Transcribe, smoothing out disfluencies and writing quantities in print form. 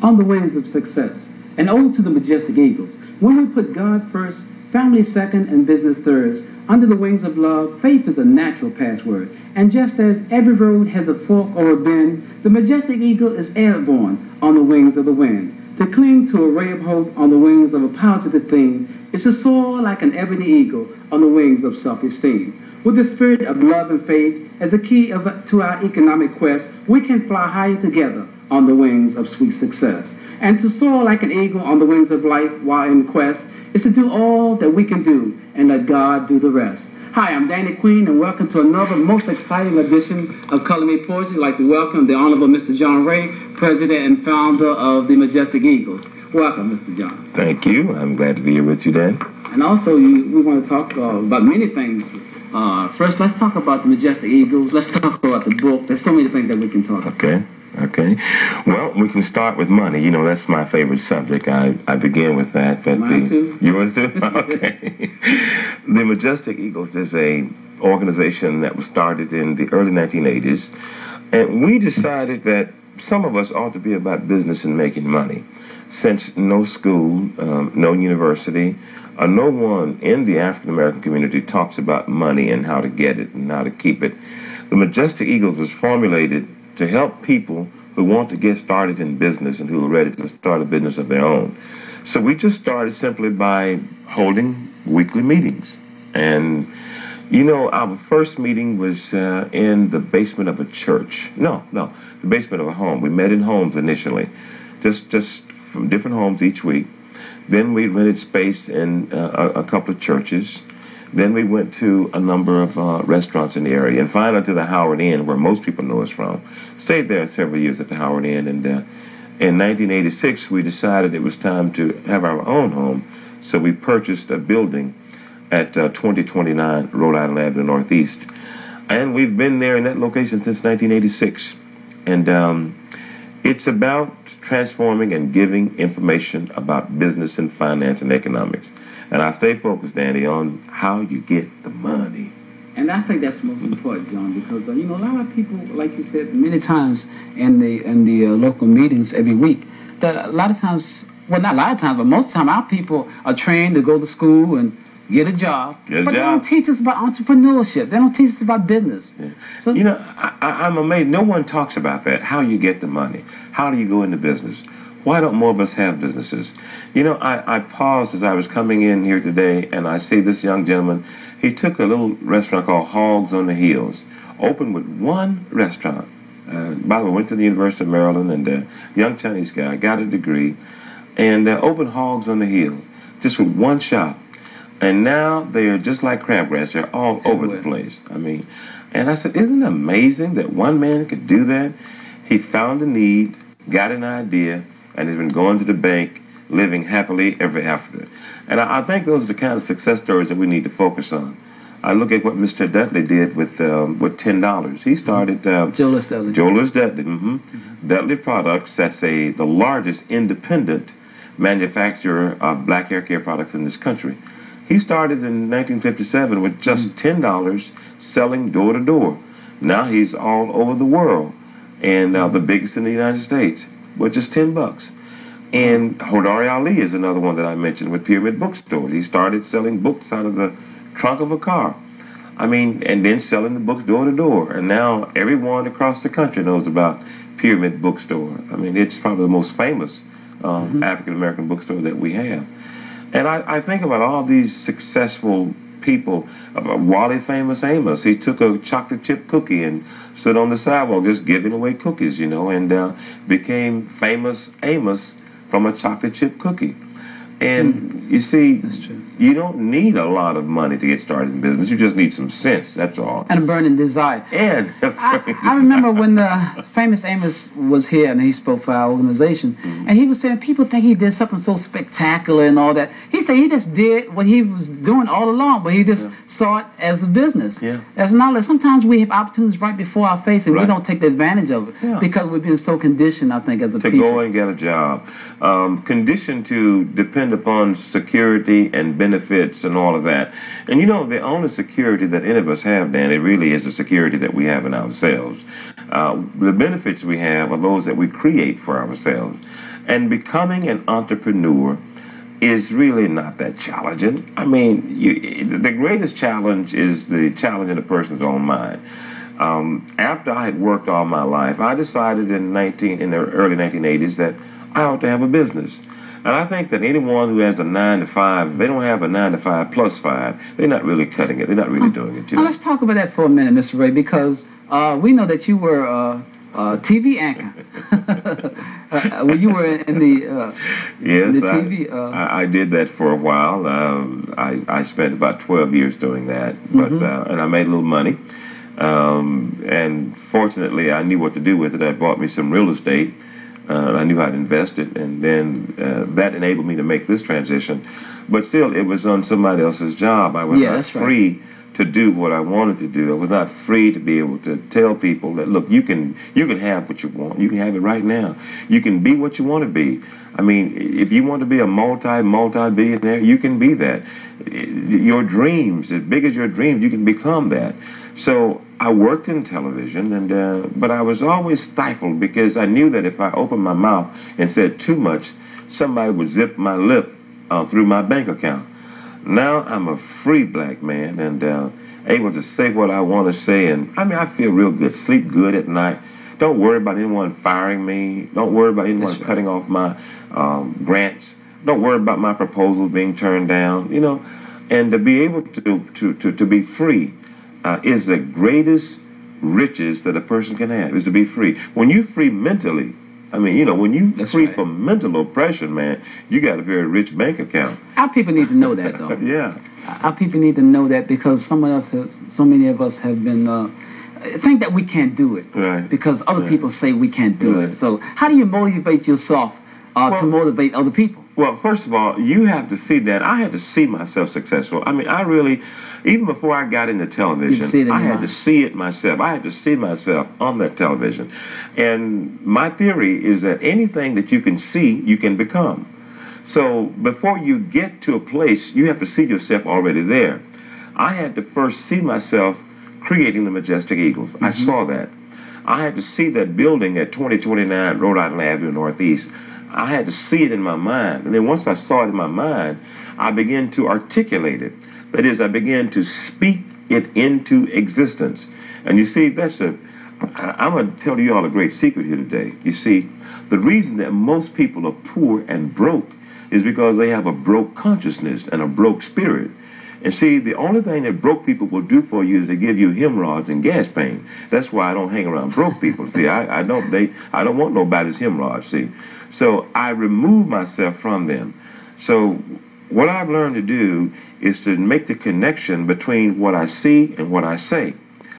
on the wings of success. An ode to the majestic eagles. When we put God first, family second, and business third, under the wings of love, faith is a natural password. And just as every road has a fork or a bend, the majestic eagle is airborne on the wings of the wind. To cling to a ray of hope on the wings of a positive theme is to soar like an ebony eagle on the wings of self-esteem. With the spirit of love and faith as the key to our economic quest, we can fly higher together on the wings of sweet success. And to soar like an eagle on the wings of life while in quest is to do all that we can do and let God do the rest. Hi, I'm Danny Queen, and welcome to another most exciting edition of Color Me Poetry. I'd like to welcome the Honorable Mr. John-Raye, President and founder of the Majestic Eagles. Welcome, Mr. John. Thank you. I'm glad to be here with you, Dan. And also, we want to talk about many things. First, let's talk about the Majestic Eagles. Let's talk about the book. There's so many things that we can talk about. Okay. Well, we can start with money. You know, that's my favorite subject. I begin with that. But Mine too. Yours too? Okay. The Majestic Eagles is an organization that was started in the early 1980s. And we decided that some of us ought to be about business and making money. Since no school, no university, no one in the African-American community talks about money and how to get it and how to keep it, the Majestic Eagles was formulated to help people who want to get started in business and who are ready to start a business of their own. So we just started simply by holding weekly meetings. And, you know, our first meeting was in the basement of a church. No, the basement of a home. We met in homes initially, just from different homes each week. Then we rented space in a couple of churches. Then we went to a number of restaurants in the area, and finally to the Howard Inn, where most people know us from. Stayed there several years at the Howard Inn, and in 1986 we decided it was time to have our own home, so we purchased a building at 2029 Rhode Island Avenue Northeast. And we've been there in that location since 1986. And it's about transforming and giving information about business and finance and economics. And I stay focused, Danny, on how you get the money. And I think that's most important, John, because you know, a lot of people, like you said many times in the local meetings every week, that a lot of times, well, not a lot of times, but most of the time, our people are trained to go to school and get a job. But they don't teach us about entrepreneurship. They don't teach us about business. Yeah. So, you know, I'm amazed. No one talks about that. How you get the money. How do you go into business? Why don't more of us have businesses? You know, I paused as I was coming in here today, and I see this young gentleman. He took a little restaurant called Hogs on the Hills, opened with one restaurant. By the way, went to the University of Maryland, and a young Chinese guy, got a degree, and opened Hogs on the Hills, just with one shop. And now they are just like crabgrass. They're all over the place. I mean, and I said, isn't it amazing that one man could do that? He found a need, got an idea, and has been going to the bank, living happily ever after. And I think those are the kind of success stories that we need to focus on. I look at what Mr. Dudley did with $10. He started Joe-Dudley. Joe-Dudley, Dudley-Products. That's the largest independent manufacturer of black hair care products in this country. He started in 1957 with just $10, selling door to door. Now he's all over the world, and the biggest in the United States with just $10. And Hodari Ali is another one that I mentioned with Pyramid Bookstores. He started selling books out of the trunk of a car. I mean, and then selling the books door to door. And now everyone across the country knows about Pyramid Bookstore. I mean, it's probably the most famous African-American bookstore that we have. And I think about all these successful people. Wally Famous Amos, he took a chocolate chip cookie and stood on the sidewalk just giving away cookies, you know, and became Famous Amos from a chocolate chip cookie. And you see, you don't need a lot of money to get started in business. You just need some sense, that's all. And a burning desire. And I remember when the Famous Amos was here and he spoke for our organization, and he was saying people think he did something so spectacular and all that. He said he just did what he was doing all along, but he just saw it as a business, as knowledge. Sometimes we have opportunities right before our face and we don't take the advantage of it because we've been so conditioned, I think, as a people. To go and get a job. Conditioned to depend depend upon security and benefits and all of that. And you know, the only security that any of us have, Dan, it really is the security that we have in ourselves. The benefits we have are those that we create for ourselves. And becoming an entrepreneur is really not that challenging. I mean, the greatest challenge is the challenge in a person's own mind. After I had worked all my life, I decided in the early 1980s that I ought to have a business. And I think that anyone who has a 9-to-5, they don't have a 9-to-5 plus 5, they're not really cutting it. They're not really doing it. Now let's talk about that for a minute, Mr. Ray, because we know that you were a TV anchor. When you were in the yes, in the TV. I did that for a while. I spent about 12 years doing that, but and I made a little money. And fortunately, I knew what to do with it. I bought me some real estate. I knew how to invest it, and then that enabled me to make this transition. But still, it was on somebody else's job. I was not free to do what I wanted to do. I was not free to be able to tell people that, look, you can have what you want. You can have it right now. You can be what you want to be. I mean, if you want to be a multi-billionaire, you can be that. Your dreams, as big as your dreams, you can become that. So I worked in television, and but I was always stifled because I knew that if I opened my mouth and said too much, somebody would zip my lip through my bank account. Now I'm a free black man and able to say what I want to say, and I mean, I feel real good, sleep good at night. Don't worry about anyone firing me. Don't worry about anyone cutting off my grants. Don't worry about my proposals being turned down. You know, and to be able to be free is the greatest riches that a person can have, is to be free. When you free mentally, I mean, you know, when you free from mental oppression, man, you got a very rich bank account. Our people need to know that, though. Yeah. Our people need to know that because so many of us have been think that we can't do it because other people say we can't do it. So how do you motivate yourself to motivate other people? Well, first of all, you have to see that. I had to see myself successful. I mean, I really, even before I got into television, I had to see it myself. I had to see myself on that television. And my theory is that anything that you can see, you can become. So before you get to a place, you have to see yourself already there. I had to first see myself creating the Majestic-Eagles. I saw that. I had to see that building at 2029 Rhode Island Avenue Northeast. I had to see it in my mind. And then once I saw it in my mind, I began to articulate it. That is, I began to speak it into existence. And you see, I'm going to tell you all a great secret here today. You see, the reason that most people are poor and broke is because they have a broke consciousness and a broke spirit. And see, the only thing that broke people will do for you is to give you hemorrhoids and gas pain. That's why I don't hang around broke people. See, I don't want nobody's hemorrhoids, see. So I remove myself from them. So what I've learned to do is to make the connection between what I see and what I say.